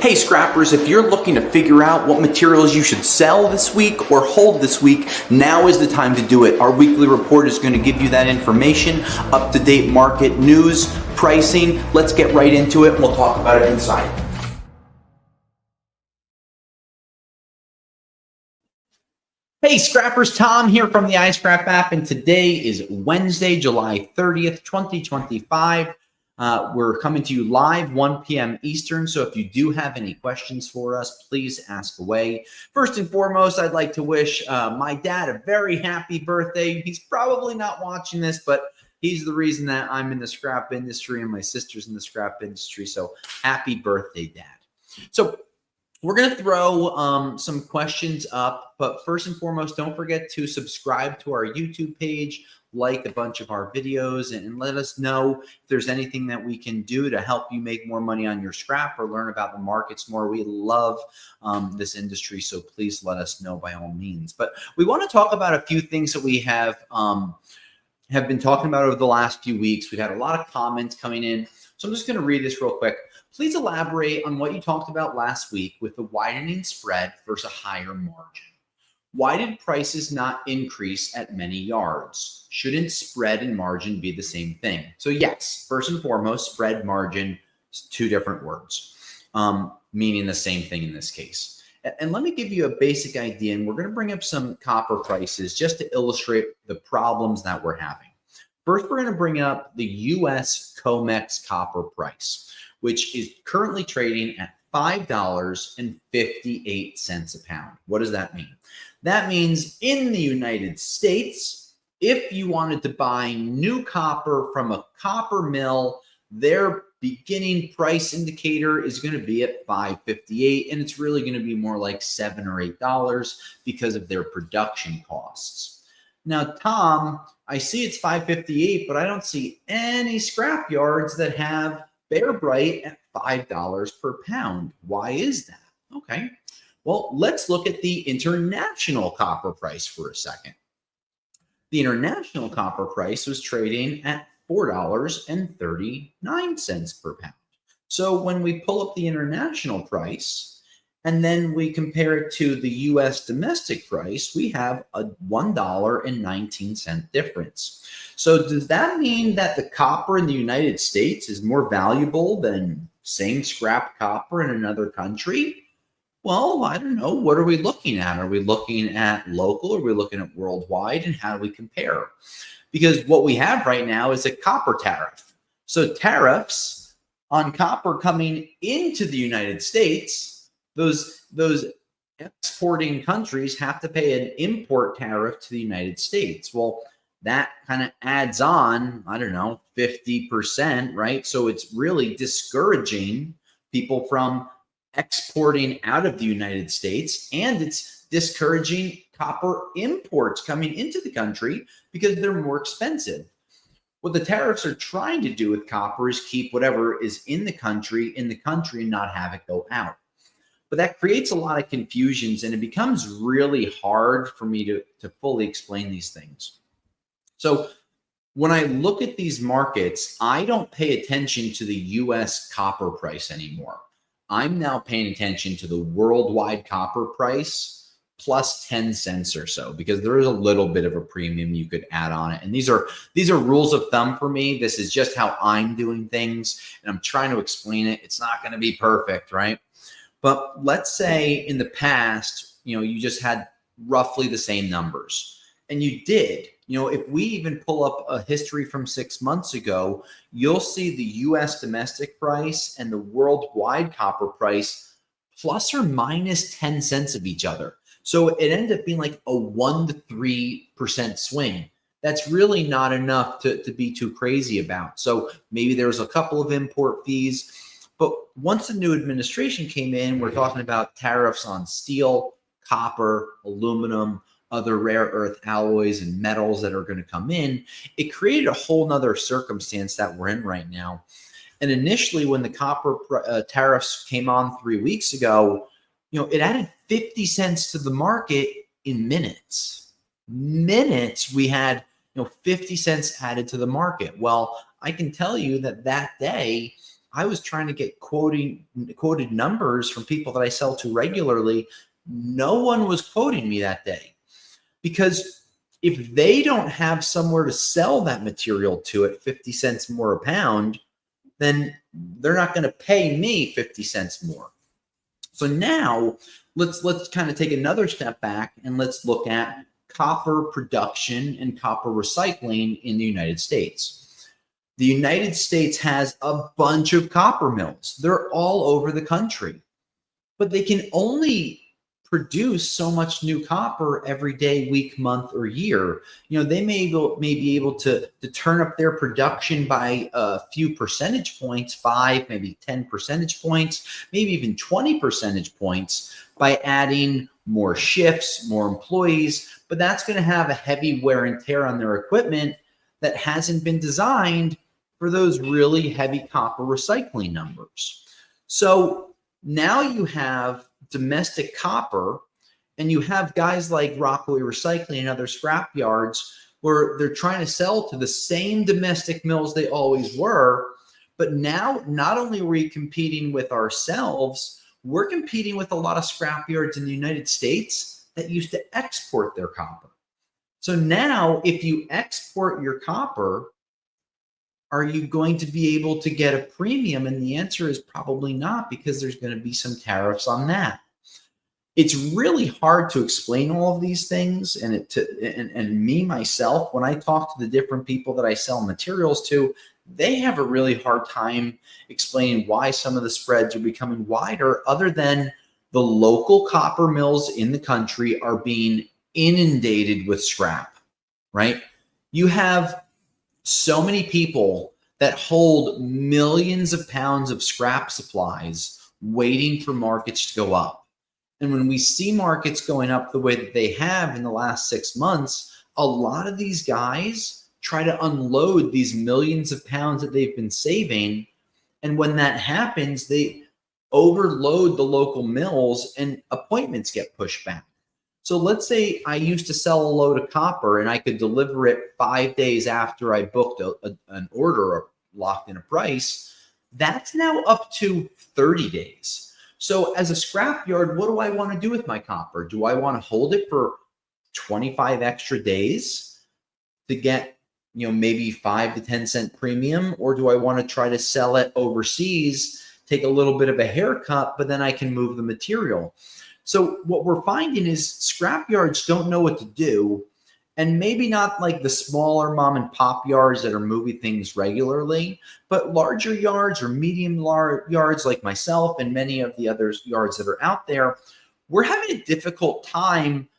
Hey scrappers, if you're looking to figure out what materials you should sell this week or hold this week, now is the time to do it. Our weekly report is going to give you that information, up-to-date market news, pricing. Let's get right into it and we'll talk about it inside. Hey scrappers, Tom here from the iScrap app, and today is Wednesday, July 30th, 2025. We're coming to you live 1 p.m. Eastern, so if you do have any questions for us, please ask away. First and foremost, I'd like to wish my dad a very happy birthday. He's probably not watching this, but he's the reason that I'm in the scrap industry and my sister's in the scrap industry, so happy birthday, Dad. So we're going to throw some questions up, but first and foremost, don't forget to subscribe to our YouTube page, like a bunch of our videos, and let us know if there's anything that we can do to help you make more money on your scrap or learn about the markets more. We love this industry, so please let us know by all means. But we want to talk about a few things that we have been talking about over the last few weeks. We've had a lot of comments coming in, so I'm just going to read this real quick. Please elaborate on what you talked about last week with the widening spread versus a higher margin. Why did prices not increase at many yards? Shouldn't spread and margin be the same thing? So yes, first and foremost, spread, margin, two different words, meaning the same thing in this case. And let me give you a basic idea, and we're going to bring up some copper prices just to illustrate the problems that we're having. First, we're going to bring up the U.S. COMEX copper price, which is currently trading at $5.58 a pound. What does that mean? That means in the United States, if you wanted to buy new copper from a copper mill, their beginning price indicator is going to be at $5.58, and it's really going to be more like $7 or $8 because of their production costs. Now, Tom, I see it's $5.58, but I don't see any scrap yards that have bare bright at $5 per pound. Why is that? Okay. Well, let's look at the international copper price for a second. The international copper price was trading at $4.39 per pound. So when we pull up the international price and then we compare it to the U.S. domestic price, we have a $1.19 difference. So does that mean that the copper in the United States is more valuable than same scrap copper in another country? Well, I don't know. What are we looking at? Are we looking at local? Are we looking at worldwide? And how do we compare? Because what we have right now is a copper tariff. So tariffs on copper coming into the United States, those exporting countries have to pay an import tariff to the United States. Well, that kind of adds on, I don't know, 50%, right? So it's really discouraging people from exporting out of the United States, and it's discouraging copper imports coming into the country because they're more expensive. What the tariffs are trying to do with copper is keep whatever is in the country and not have it go out. But that creates a lot of confusions, and it becomes really hard for me to fully explain these things. So when I look at these markets, I don't pay attention to the US copper price anymore. I'm now paying attention to the worldwide copper price plus 10 cents or so, because there is a little bit of a premium you could add on it. And these are rules of thumb for me. This is just how I'm doing things, and I'm trying to explain it. It's not going to be perfect, right? But let's say in the past, you just had roughly the same numbers, and you did. If we even pull up a history from 6 months ago, you'll see the U.S. domestic price and the worldwide copper price plus or minus 10 cents of each other. So it ended up being like a 1 to 3% swing. That's really not enough to be too crazy about. So maybe there's a couple of import fees. But once the new administration came in, we're talking about tariffs on steel, copper, aluminum, other rare earth alloys and metals that are going to come in. It created a whole nother circumstance that we're in right now. And initially, when the copper tariffs came on 3 weeks ago, it added 50 cents to the market in minutes. We had 50 cents added to the market. Well, I can tell you that day I was trying to get quoted numbers from people that I sell to regularly. No one was quoting me that day, because if they don't have somewhere to sell that material to at 50 cents more a pound, then they're not going to pay me 50 cents more. So now let's kind of take another step back and let's look at copper production and copper recycling in the United States. The United States has a bunch of copper mills. They're all over the country, but they can only produce so much new copper every day, week, month, or year. They may be able to turn up their production by a few percentage points, 5, maybe 10 percentage points, maybe even 20 percentage points by adding more shifts, more employees, but that's going to have a heavy wear and tear on their equipment that hasn't been designed for those really heavy copper recycling numbers. So now you have domestic copper, and you have guys like Rockaway Recycling and other scrap yards where they're trying to sell to the same domestic mills they always were. But now not only are we competing with ourselves, we're competing with a lot of scrap yards in the United States that used to export their copper. So now if you export your copper, are you going to be able to get a premium? And the answer is probably not, because there's going to be some tariffs on that. It's really hard to explain all of these things. And me, myself, when I talk to the different people that I sell materials to, they have a really hard time explaining why some of the spreads are becoming wider, other than the local copper mills in the country are being inundated with scrap, right? You have so many people that hold millions of pounds of scrap supplies waiting for markets to go up. And when we see markets going up the way that they have in the last 6 months, a lot of these guys try to unload these millions of pounds that they've been saving. And when that happens, they overload the local mills and appointments get pushed back. So let's say I used to sell a load of copper and I could deliver it 5 days after I booked an order or locked in a price. That's now up to 30 days. So as a scrapyard, what do I want to do with my copper? Do I want to hold it for 25 extra days to get, maybe 5 to 10 cent premium? Or do I want to try to sell it overseas, take a little bit of a haircut, but then I can move the material? So what we're finding is scrapyards don't know what to do, and maybe not like the smaller mom and pop yards that are moving things regularly, but larger yards or medium yards like myself and many of the other yards that are out there, we're having a difficult time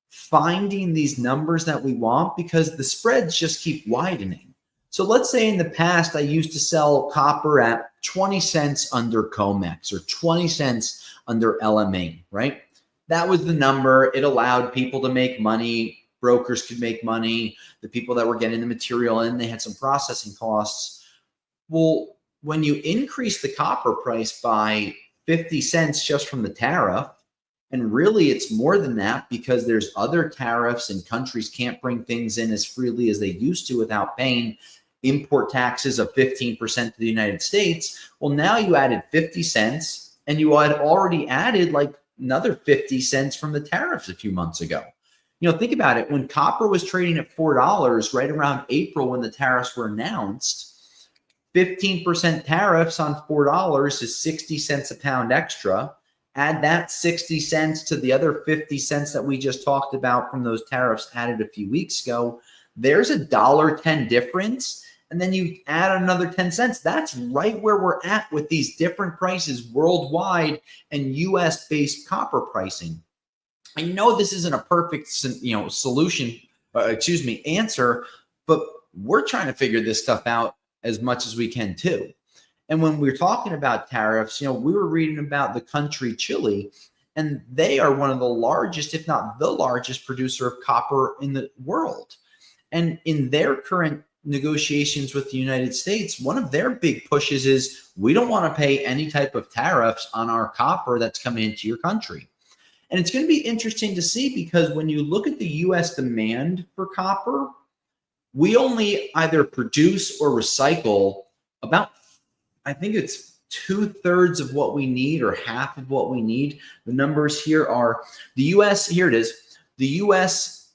finding these numbers that we want because the spreads just keep widening. So let's say in the past, I used to sell copper at 20 cents under COMEX or 20 cents under LME, right? That was the number. It allowed people to make money. Brokers could make money. The people that were getting the material in, they had some processing costs. Well, when you increase the copper price by 50 cents just from the tariff, and really it's more than that because there's other tariffs and countries can't bring things in as freely as they used to without paying import taxes of 15% to the United States. Well, now you added 50 cents and you had already added like another 50 cents from the tariffs a few months ago. Think about it. When copper was trading at $4 right around April when the tariffs were announced, 15% tariffs on $4 is 60 cents a pound extra. Add that 60 cents to the other 50 cents that we just talked about from those tariffs added a few weeks ago. There's a $1.10 difference. And then you add another 10 cents. That's right where we're at with these different prices worldwide and US-based copper pricing. I know this isn't a perfect, answer, but we're trying to figure this stuff out as much as we can too. And when we're talking about tariffs, we were reading about the country Chile, and they are one of the largest, if not the largest producer of copper in the world. And in their current negotiations with the United States, one of their big pushes is we don't want to pay any type of tariffs on our copper that's coming into your country. And it's going to be interesting to see because when you look at the US demand for copper, we only either produce or recycle about I think it's 2/3 of what we need or half of what we need. The numbers here are the US, here it is. The US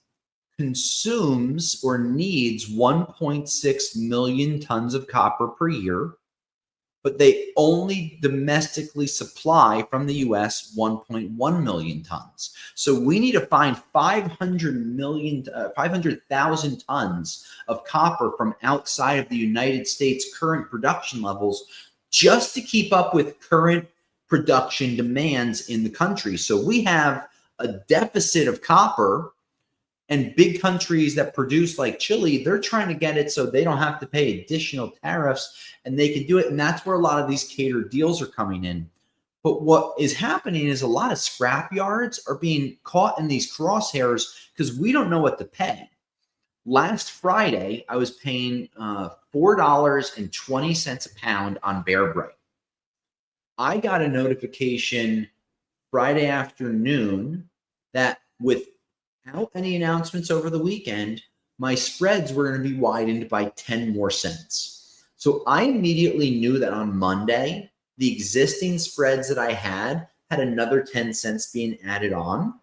consumes or needs 1.6 million tons of copper per year, but they only domestically supply from the US 1.1 million tons. So we need to find 500,000 tons of copper from outside of the United States current production levels just to keep up with current production demands in the country. So we have a deficit of copper, and big countries that produce like Chile, they're trying to get it so they don't have to pay additional tariffs and they can do it. And that's where a lot of these catered deals are coming in. But what is happening is a lot of scrap yards are being caught in these crosshairs because we don't know what to pay. Last Friday, I was paying $4.20 a pound on Bear Bright. I got a notification Friday afternoon that without any announcements over the weekend, my spreads were going to be widened by 10 more cents. So I immediately knew that on Monday, the existing spreads that I had another 10 cents being added on.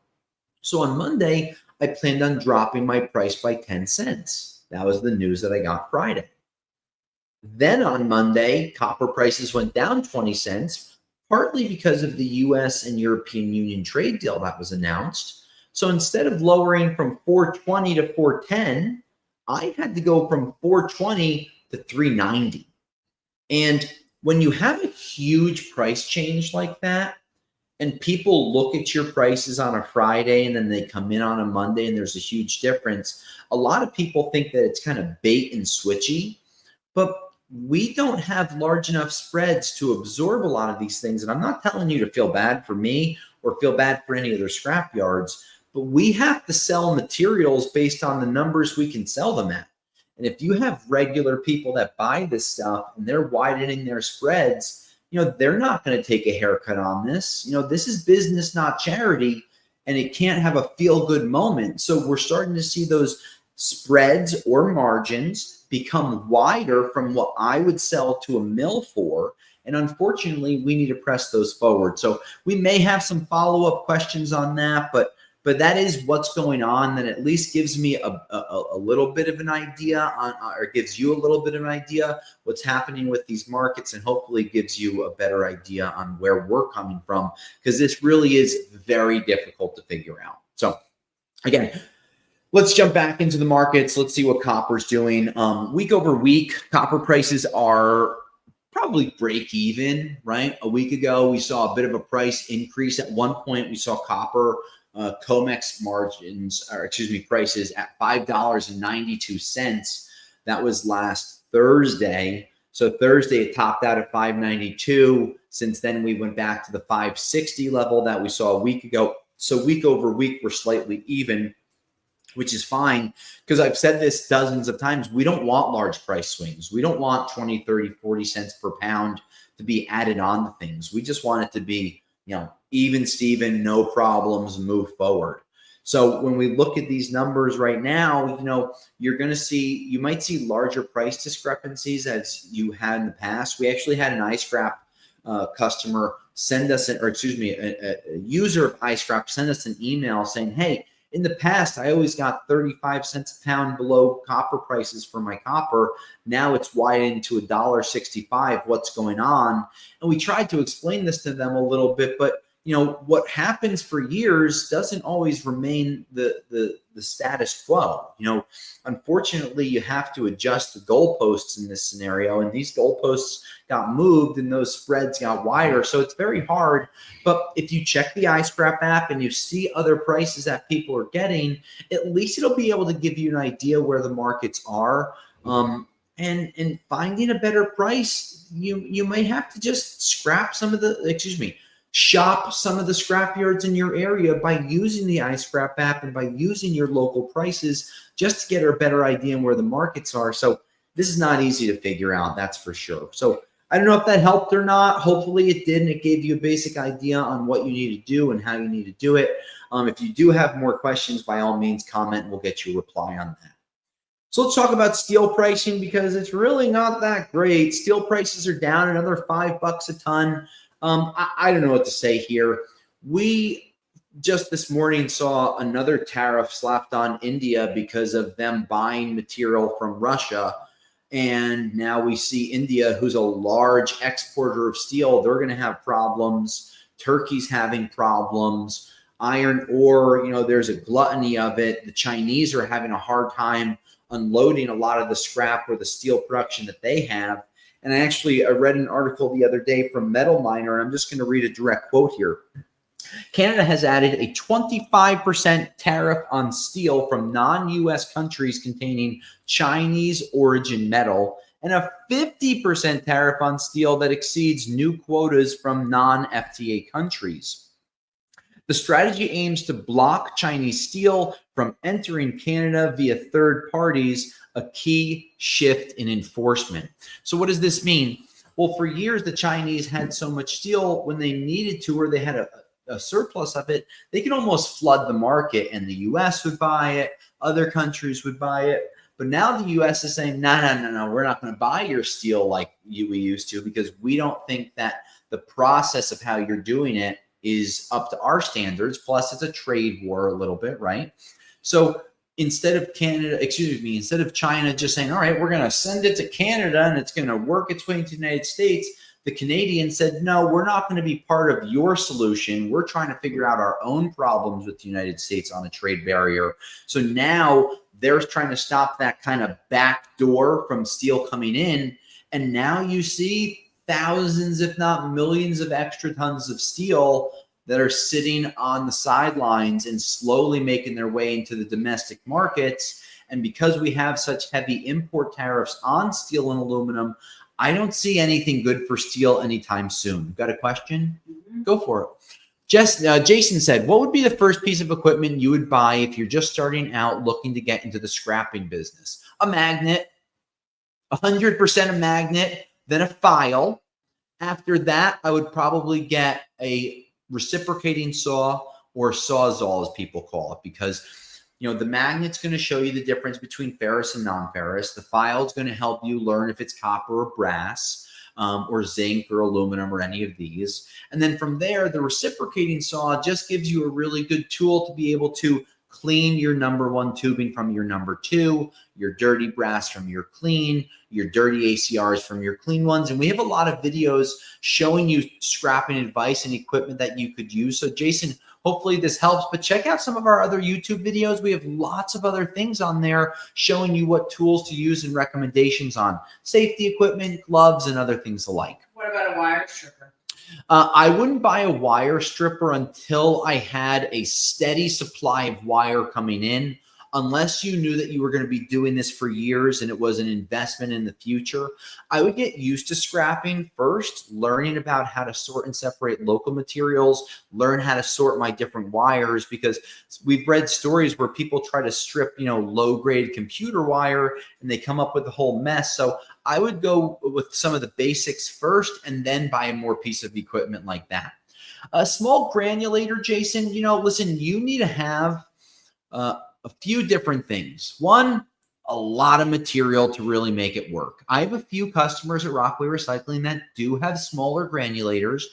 So on Monday, I planned on dropping my price by 10 cents. That was the news that I got Friday. Then on Monday, copper prices went down 20 cents, partly because of the US and European Union trade deal that was announced. So instead of lowering from 420 to 410, I had to go from 420 to 390. And when you have a huge price change like that, and people look at your prices on a Friday and then they come in on a Monday and there's a huge difference, a lot of people think that it's kind of bait and switchy, but we don't have large enough spreads to absorb a lot of these things. And I'm not telling you to feel bad for me or feel bad for any other scrap yards, but we have to sell materials based on the numbers we can sell them at. And if you have regular people that buy this stuff and they're widening their spreads, they're not going to take a haircut on this. This is business, not charity, and it can't have a feel-good moment. So we're starting to see those spreads or margins become wider from what I would sell to a mill for. And unfortunately, we need to press those forward. So we may have some follow-up questions on that, but that is what's going on. That at least gives me a little bit of an idea on, or gives you a little bit of an idea what's happening with these markets, and hopefully gives you a better idea on where we're coming from, because this really is very difficult to figure out. So again, let's jump back into the markets. Let's see what copper's doing. Week over week, copper prices are probably break even, right? A week ago, we saw a bit of a price increase. At one point, we saw copper COMEX prices at $5.92. That was last Thursday. So Thursday it topped out at $5.92. Since then we went back to the $5.60 level that we saw a week ago. So week over week we're slightly even, which is fine, because I've said this dozens of times. We don't want large price swings. We don't want 20, 30, 40 cents per pound to be added on to things. We just want it to be, even Steven, no problems, move forward. So when we look at these numbers right now, you might see larger price discrepancies as you had in the past. We actually had an iScrap customer send us, a user of iScrap send us an email saying, hey, in the past, I always got 35 cents a pound below copper prices for my copper. Now it's widened to $1.65. What's going on? And we tried to explain this to them a little bit, but what happens for years doesn't always remain the status quo. Unfortunately, you have to adjust the goalposts in this scenario, and these goalposts got moved and those spreads got wider. So it's very hard. But if you check the iScrap app and you see other prices that people are getting, at least it'll be able to give you an idea where the markets are. And finding a better price, you may have to just shop some of the scrap yards in your area by using the iScrap app and by using your local prices just to get a better idea on where the markets are. So this is not easy to figure out, that's for sure. So I don't know if that helped or not. Hopefully it did, and it gave you a basic idea on what you need to do and how you need to do it. If you do have more questions, by all means, comment and we'll get you a reply on that. So let's talk about steel pricing because it's really not that great. Steel prices are down another $5 a ton. I don't know what to say here. We just this morning saw another tariff slapped on India because of them buying material from Russia. And now we see India, who's a large exporter of steel, they're going to have problems. Turkey's having problems. Iron ore, there's a gluttony of it. The Chinese are having a hard time unloading a lot of the scrap or the steel production that they have. And I read an article the other day from Metal Miner, and I'm just going to read a direct quote here. Canada has added a 25% tariff on steel from non-U.S. countries containing Chinese origin metal and a 50% tariff on steel that exceeds new quotas from non-FTA countries. The strategy aims to block Chinese steel from entering Canada via third parties, a key shift in enforcement. So what does this mean? Well, for years, the Chinese had so much steel when they needed to, or they had a surplus of it, they could almost flood the market, and the U.S. would buy it, other countries would buy it. But now the U.S. is saying, no, we're not going to buy your steel like we used to because we don't think that the process of how you're doing it is up to our standards. Plus, it's a trade war a little bit, right? So instead of China just saying, all right, we're going to send it to Canada and it's going to work its way into the United States, the Canadians said, no, we're not going to be part of your solution. We're trying to figure out our own problems with the United States on a trade barrier. So now they're trying to stop that kind of back door from steel coming in. And now you see thousands, if not millions of extra tons of steel that are sitting on the sidelines and slowly making their way into the domestic markets. And because we have such heavy import tariffs on steel and aluminum, I don't see anything good for steel anytime soon. Got a question? Mm-hmm. Go for it. Jason said, what would be the first piece of equipment you would buy if you're just starting out looking to get into the scrapping business? A magnet, 100% a magnet, then a file. After that, I would probably get a reciprocating saw, or sawzall as people call it, because the magnet's going to show you the difference between ferrous and non-ferrous. The file is going to help you learn if it's copper or brass, or zinc or aluminum or any of these. And then from there, the reciprocating saw just gives you a really good tool to be able to clean your number one tubing from your number two, your dirty brass from your clean, your dirty ACRs from your clean ones. And we have a lot of videos showing you scrapping advice and equipment that you could use. So Jason, hopefully this helps, but check out some of our other YouTube videos. We have lots of other things on there showing you what tools to use and recommendations on safety equipment, gloves, and other things alike. What about a wire stripper? I wouldn't buy a wire stripper until I had a steady supply of wire coming in, unless you knew that you were going to be doing this for years and it was an investment in the future. I would get used to scrapping first, learning about how to sort and separate local materials, learn how to sort my different wires, because we've read stories where people try to strip, low-grade computer wire and they come up with a whole mess. So I would go with some of the basics first and then buy a more piece of equipment like that. A small granulator, Jason, listen, you need to have a few different things. One, a lot of material to really make it work. I have a few customers at Rockway Recycling that do have smaller granulators,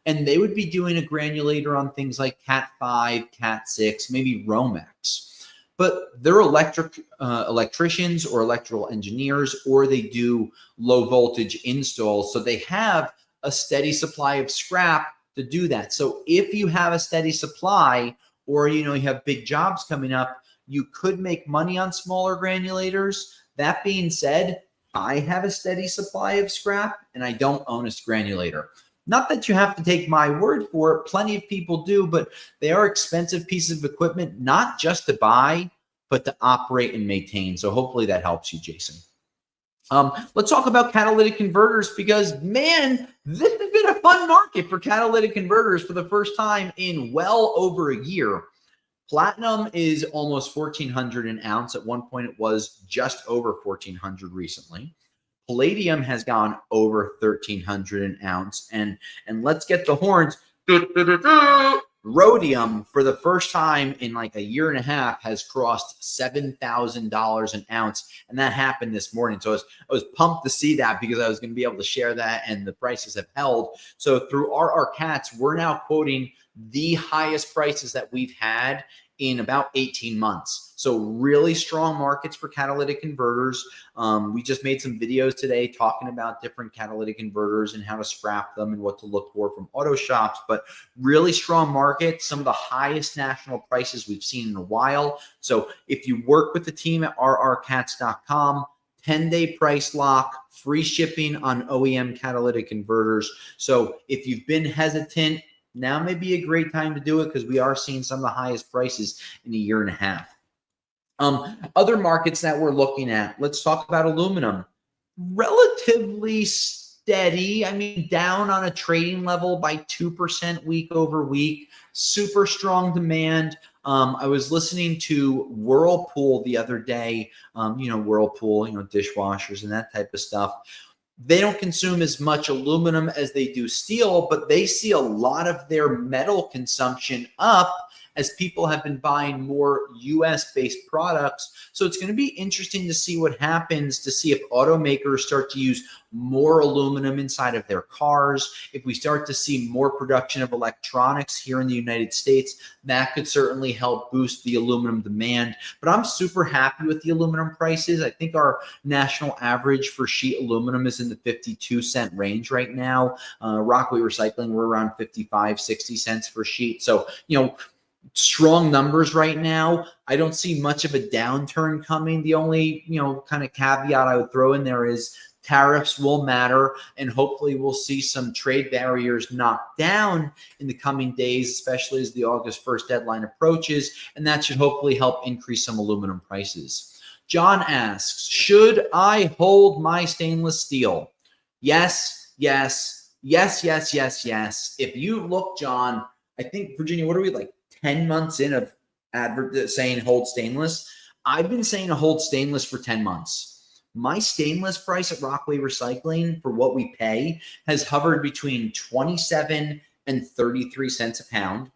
and they would be doing a granulator on things like Cat 5, Cat 6, maybe Romex. But they're electricians or electrical engineers, or they do low voltage installs. So they have a steady supply of scrap to do that. So if you have a steady supply, or you have big jobs coming up, you could make money on smaller granulators. That being said, I have a steady supply of scrap and I don't own a granulator. Not that you have to take my word for it. Plenty of people do, but they are expensive pieces of equipment, not just to buy, but to operate and maintain. So hopefully that helps you, Jason. Let's talk about catalytic converters, because, man, this has been a fun market for catalytic converters for the first time in well over a year. Platinum is almost $1,400 an ounce. At one point, it was just over $1,400 recently. Palladium has gone over $1,300 an ounce. And let's get the horns. Rhodium, for the first time in like a year and a half, has crossed $7,000 an ounce, and that happened this morning. So I was pumped to see that because I was going to be able to share that, and the prices have held. So through RRCats, we're now quoting the highest prices that we've had in about 18 months. So really strong markets for catalytic converters. We just made some videos today talking about different catalytic converters and how to scrap them and what to look for from auto shops, but really strong market, some of the highest national prices we've seen in a while. So if you work with the team at rrcats.com, 10-day price lock, free shipping on OEM catalytic converters. So if you've been hesitant, now may be a great time to do it because we are seeing some of the highest prices in a year and a half. Other markets that we're looking at, let's talk about aluminum. Relatively steady. I mean, down on a trading level by 2% week over week. Super strong demand. I was listening to Whirlpool the other day. Whirlpool, dishwashers and that type of stuff. They don't consume as much aluminum as they do steel, but they see a lot of their metal consumption up as people have been buying more US-based products. So it's going to be interesting to see what happens, to see if automakers start to use more aluminum inside of their cars. If we start to see more production of electronics here in the United States, that could certainly help boost the aluminum demand. But I'm super happy with the aluminum prices. I think our national average for sheet aluminum is in the 52-cent range right now. Rockaway Recycling, we're around 55, 60 cents for sheet. So, strong numbers right now. I don't see much of a downturn coming. The only, kind of caveat I would throw in there is tariffs will matter, and hopefully we'll see some trade barriers knocked down in the coming days, especially as the August 1st deadline approaches, and that should hopefully help increase some aluminum prices. John asks, should I hold my stainless steel? Yes, yes, yes, yes, yes, yes. If you look, John, I think, Virginia, what are we, like 10 months in of advert saying hold stainless? I've been saying to hold stainless for 10 months. My stainless price at Rockaway Recycling for what we pay has hovered between 27 and 33 cents a pound.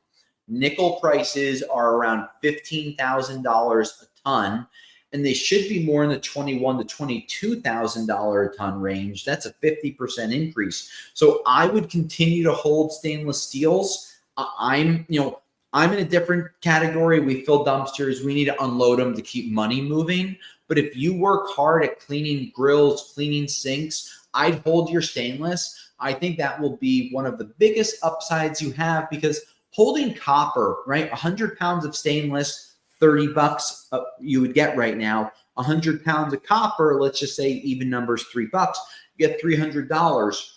Nickel prices are around $15,000 a ton, and they should be more in the $21,000 to $22,000 a ton range. That's a 50% increase. So I would continue to hold stainless steels. I'm in a different category. We fill dumpsters. We need to unload them to keep money moving. But if you work hard at cleaning grills, cleaning sinks, I'd hold your stainless. I think that will be one of the biggest upsides you have, because holding copper, right? 100 pounds of stainless, $30 you would get right now. 100 pounds of copper, let's just say even numbers, $3, you get $300.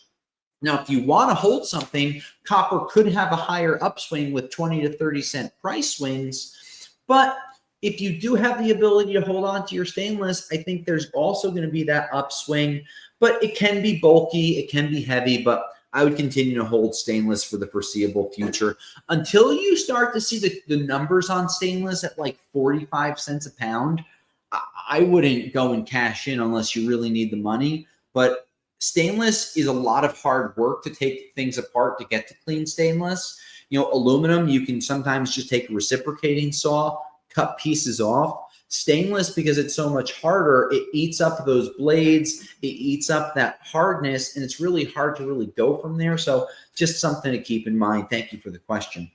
Now, if you want to hold something, copper could have a higher upswing with 20 to 30 cent price swings. But if you do have the ability to hold on to your stainless, I think there's also going to be that upswing. But it can be bulky, it can be heavy, but I would continue to hold stainless for the foreseeable future until you start to see the numbers on stainless at like 45 cents a pound. I wouldn't go and cash in unless you really need the money. But stainless is a lot of hard work to take things apart to get to clean stainless. Aluminum, you can sometimes just take a reciprocating saw, cut pieces off. Stainless, because it's so much harder, it eats up those blades, it eats up that hardness, and it's really hard to really go from there. So just something to keep in mind. Thank you for the question.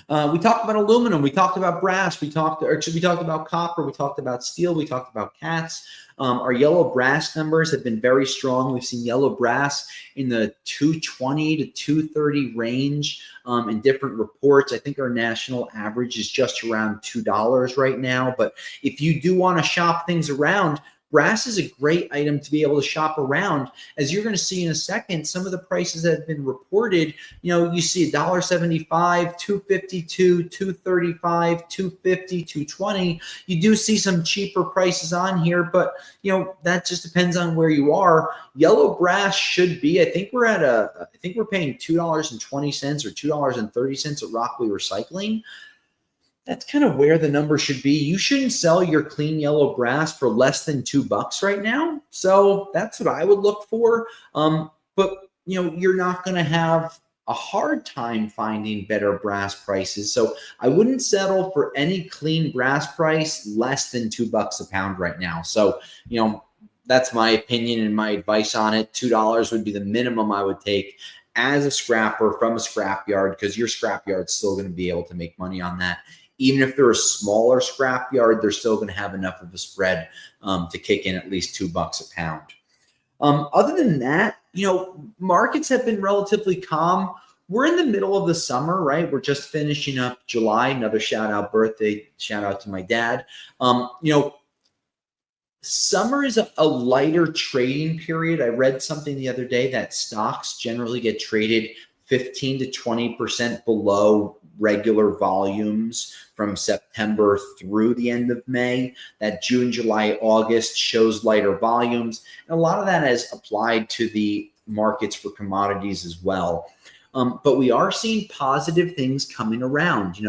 We talked about aluminum, we talked about brass, we talked about copper, we talked about steel, we talked about cats. Our yellow brass numbers have been very strong. We've seen yellow brass in the 220 to 230 range in different reports. I think our national average is just around $2 right now. But if you do want to shop things around, brass is a great item to be able to shop around. As you're going to see in a second, some of the prices that have been reported, you see $1.75, $2.52, $2.35, $2.50, $2.20. You do see some cheaper prices on here, but that just depends on where you are. Yellow brass should be, I think we're paying $2.20 or $2.30 at Rockaway Recycling. That's kind of where the number should be. You shouldn't sell your clean yellow brass for less than $2 right now. So that's what I would look for. But you're not going to have a hard time finding better brass prices. So I wouldn't settle for any clean brass price less than $2 a pound right now. So, that's my opinion and my advice on it. $2 would be the minimum I would take as a scrapper from a scrapyard, because your scrapyard's still going to be able to make money on that. Even if they're a smaller scrapyard, they're still going to have enough of a spread to kick in at least $2 a pound. Other than that, markets have been relatively calm. We're in the middle of the summer, right? We're just finishing up July. Another shout out to my dad. Summer is a lighter trading period. I read something the other day that stocks generally get traded 15 to 20% below regular volumes from September through the end of May. That June, July, August shows lighter volumes. And a lot of that is applied to the markets for commodities as well. But we are seeing positive things coming around.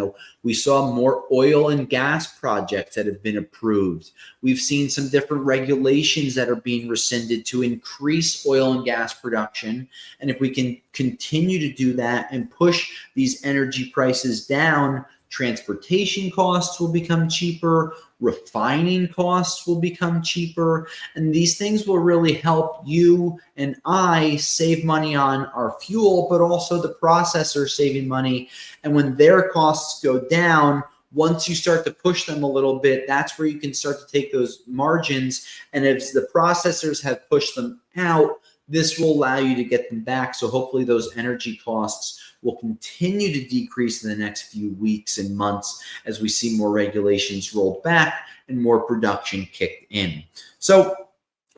We saw more oil and gas projects that have been approved. We've seen some different regulations that are being rescinded to increase oil and gas production. And if we can continue to do that and push these energy prices down, transportation costs will become cheaper, refining costs will become cheaper, and these things will really help you and I save money on our fuel, but also the processor saving money. And when their costs go down, once you start to push them a little bit, that's where you can start to take those margins. And if the processors have pushed them out, this will allow you to get them back. So hopefully those energy costs will continue to decrease in the next few weeks and months as we see more regulations rolled back and more production kicked in. So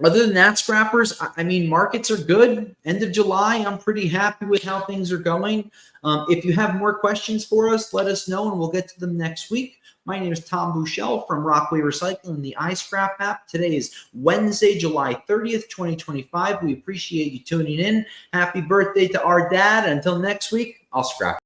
other than that, scrappers, markets are good. End of July, I'm pretty happy with how things are going. If you have more questions for us, let us know and we'll get to them next week. My name is Tom Buchel from Rockway Recycling and the iScrap app. Today is Wednesday, July 30th, 2025. We appreciate you tuning in. Happy birthday to our dad. Until next week, I'll scrap.